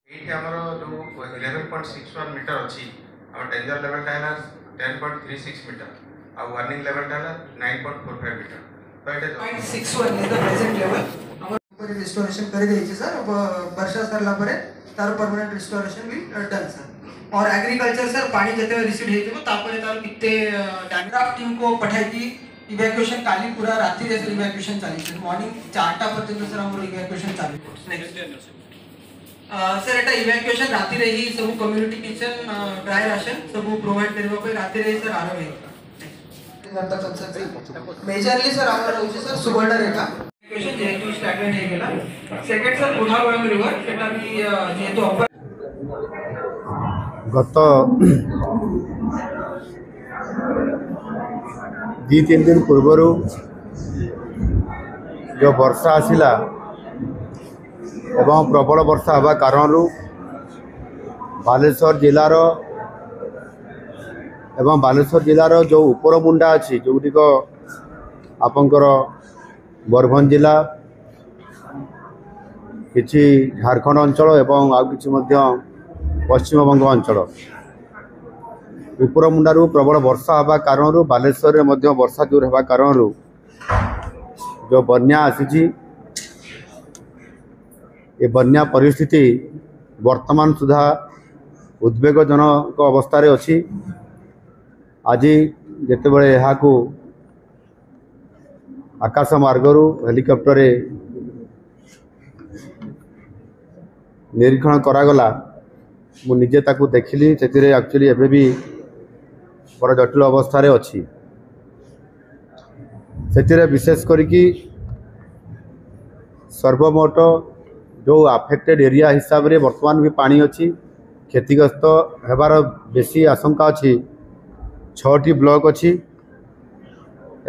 ये आमर जो 11.61 मीटर अच्छी आम डेंजर लेवल है 10.36 मीटर और वार्निंग लेवल है 9.45 मीटर तो ये 0.61 is the present level our restoration कर देइछे सर वर्षा सरला परे तार परमानेंट रिस्टोरेशन भी डन सर और एग्रीकल्चर सर पानी जते रिसीड हेतिबो तापरे तार किते डायग्राफ टीम को पठाई थी इवैक्यूएशन काली पूरा रात्रि रे इवैक्यूएशन चाली सर मॉर्निंग 4टा पर्यंत सर हमर इवैक्यूएशन चालू नेक्स्ट सर एटा इवैक्यूएशन रात्रि रे ही सब कम्युनिटी किचन ड्राई राशन सब प्रोवाइड करबा पे रात्रि रे सर आरंभ है मेजरली सर हमर होची सर सुबर्णा रेखा इवैक्यूएशन जेतु स्टैग्नेंट हे गेला सेकंड सर बुधागोयम रिवर सेटा भी जेतु गत 2-3 दिन पूर्वर जो वर्षा आसिला एवं प्रबल वर्षा हवा कारण बालेश्वर जिलार एवं बालेश्वर जिलार जो उपर मुंडा अच्छी जोटिक आपंकर मयूरभंज जिला किछि झारखंड अंचल एवं आउ किछि मध्य पश्चिम बंग अंचल उपर मुंडारू प्रबल वर्षा हवा कारण बालेश्वर में वर्षा जोर हवा कारण जो बन्या आसी ये बन्या परिस्थिति वर्तमान सुधा उद्वेगजनक अवस्था अच्छी आज जितेबाला यहाँ आकाश मार्गरू हेलिकॉप्टर निरीक्षण करागला मु निजे ताकू देखिली से एक्चुअली एबे भी बड़ जटिल अवस्था अच्छी से विशेष करिकी सर्वमोट जो अफेक्टेड एरिया हिसाब रे वर्तमान भी पानी अच्छी क्षतिग्रस्त हेबार बेसी आशंका अच्छी 6टी ब्लॉक अच्छी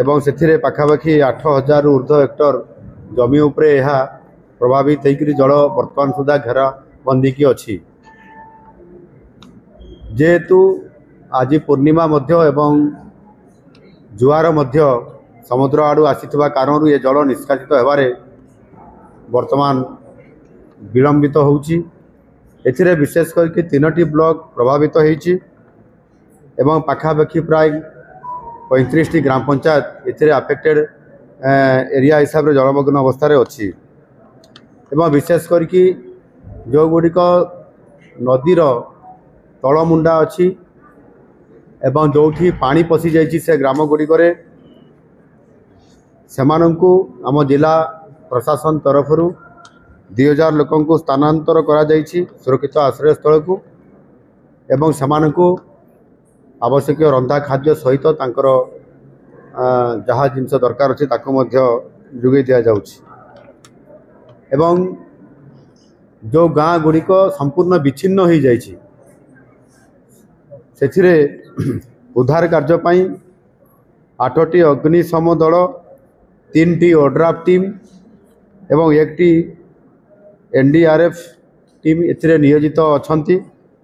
एवं से पाखापाखि 8000 ऊर्ध्व हेक्टर जमी उपरे यह प्रभावित होकर जल वर्तमान सुधा घेरा बंदी की अच्छी जेहेतु आज पूर्णिमा मध्य एवं जुआर मध्य समुद्र आड़ू आसीथिबा कारण ये जल निष्कासित हेबारे वर्तमान विलंबित होउची एथिरे विशेष करके 3टी ब्लॉक प्रभावित होईची एवं पाखापाखि प्राय 35टी ग्राम पंचायत एथिरे अफेक्टेड एरिया हिसाब रे जलमग्न अवस्था रे अछि एवं विशेष करके जो गुड़िक नदीर तलमुंडा अच्छी एवं जोठी पानी पशि जाइछि से ग्राम गुड़िकरे सेमानंकु आम जिला प्रशासन तरफरु 2000 लोकंकु स्थानांतर करा जाइछि सुरक्षित आश्रय स्थल को एवं सेमानंकु आवश्यक रंधा खाद्य सहित तांकर जहाँ जिनस दरकार अच्छे ताकू मध्य जोगे दिया जाउछि एवं जो गाँ गुड़िक संपूर्ण विच्छिन्न हो जाइछि सेथिरे उद्धार कार्य पाई 8टी अग्निशम दल 3टी ओड्राफ टीम एवं 1टी एनडीआरएफ टीम एथिरे नियोजित अछंती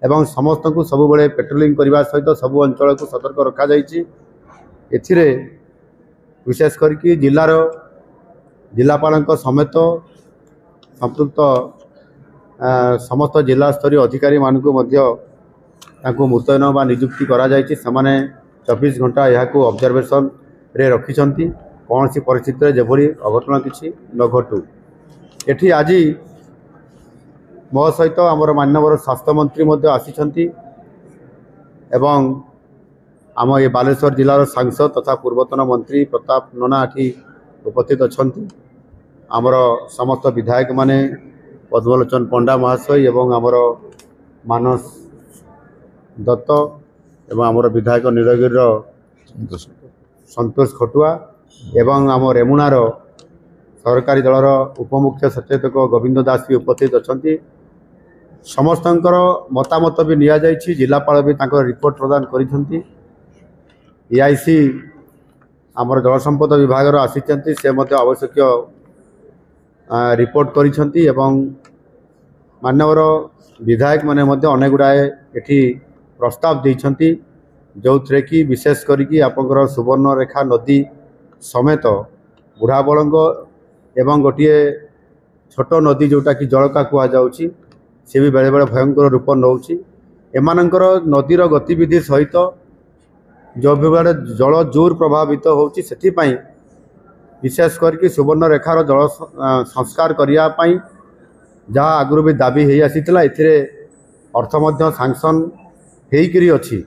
एवं समस्त को सब बड़े पेट्रोलिंग करने सहित सब अंचल को सतर्क रखा जाइछि एथिरे विशेष करके जिलार जिलापाल समेत संपृक्त समस्त जिला स्तरीय अधिकारी मानकु मध्य तांको मुतयन बा नियुक्ति करा जाइछि समाने 24 घंटा यहाँ को ऑब्जर्वेशन रे रखिछंती कौन सी परिस्थिति रे जेभली अघटन किछि न घटू एठी आज मो सहित आमर माननीय स्वास्थ्य मंत्री मध्य आसीछंती एवं आम ये बालेश्वर जिलार सांसद तथा पूर्वतन मंत्री प्रताप नना एठी उपस्थित अछंती आमर समस्त विधायक माने पद्मलोचन पंडा महाशय एवं आमर मानस दत्त एवं आमर विधायक नीलगिर संतोष खटुआ एवं आम रेमुणार सरकारी दलर उपमुख्य सचेतक गोविंद दास भी उपस्थित अच्छा समस्तंकर मतामत भी निया जाइछि जिलापाल भी तांकर रिपोर्ट प्रदान करिसेंती एआईसी आमर जल संपद विभाग आसीचंती से मध्य आवश्यक रिपोर्ट करिसेंती एवं माननीय विधायक माने मध्य अनेक गुड़ाए एठी प्रस्ताव देइछंती जो थे कि विशेष करिकी आपंकर सुवर्णरेखा नदी समेत बुढ़ाबलंग एवं गोटे छोट नदी जोटा कि जलका कहुची सी भी बेले बेले भयंकर रूप नौची एमानଙ୍କର नदीर गतिविधि सहित जो भी बड़े जल जोर प्रभावित होची सेथिपाई विशेष करके सुवर्णरेखार जल संस्कार करने जहाँ आगु भी दाबी हो आसीला एथिरे अर्थ मध्य सांक्शन होकरी अच्छी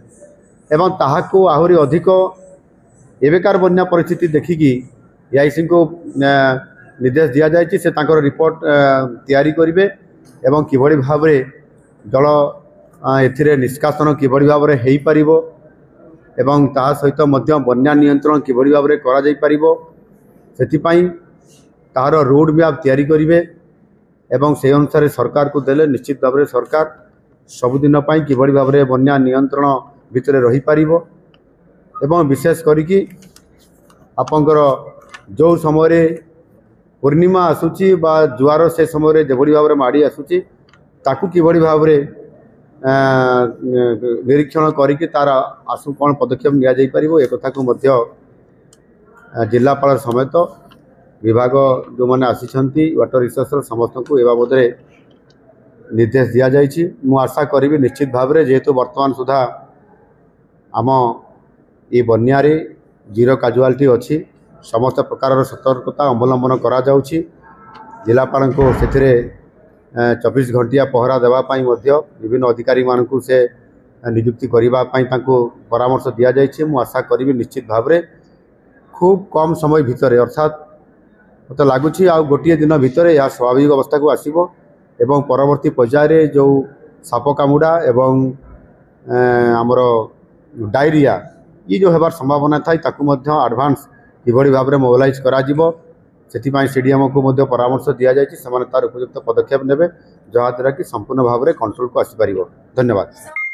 एवं ताहाको आहुरी अधिक एवेकार बन्या परिस्थिति देखिकी एआईसी को निर्देश दि जाए से तांकर रिपोर्ट तैयारी करेंगे एवं किभली भाव जल एथिरे निष्कासन किभली भाव हो पारिबो एवं ता सहित मध्य बन्या नियंत्रण किभली भाव करा जाई पारिबो सेथिपाई तार रोड मैप तैयारी करेंगे एवं से अनुसार सरकार को देले निश्चित भाव में सरकार सबुदिन किभली भाव में बन्या नियंत्रण भितर रही पारिबो एवं विशेष करिकी आपंकर जो समय पूर्णिमा आसूची बा जुआर से समय जेभली भाव में माड़ी आसूची ताकू किभली भाव में निरीक्षण करिकी तार आसु कौन पदक्षेप निया जाई पारिबो ए कथा को मध्य जिलापाल समेत विभाग जो मैंने आसी वाटर रिसोर्स समस्त को ए बाबद निर्देश दि जाइए मु आशा करी निश्चित भाव में जेहेतु वर्तमान सुधा आम ये बन्यारे जीरो काजुआलिटी अच्छी समस्त प्रकार सतर्कता अवलंबन करा जाउछि जिलापाल को से 24 घंटिया पहरा देवाई विभिन्न अधिकारी मानू से नियुक्ति करने परामर्श दि जाइए मु आशा करी निश्चित भाव में खूब कम समय भितर अर्थात मत लगुच आ गोटे दिन भितर यह स्वाभाविक अवस्था को आसब एवं परवर्ती पर्यायर जो साप कामुड़ा एवं आमर डायरिया ये जो होबार संभावना था ताकू एडवांस किभली भाव में मोबिलाइज करा से सीडीएम को परामर्श दि जाए तार उपयुक्त पदक्षेप नेबे जहाँद्वारा कि संपूर्ण भाव में कंट्रोल को आसीपर। धन्यवाद।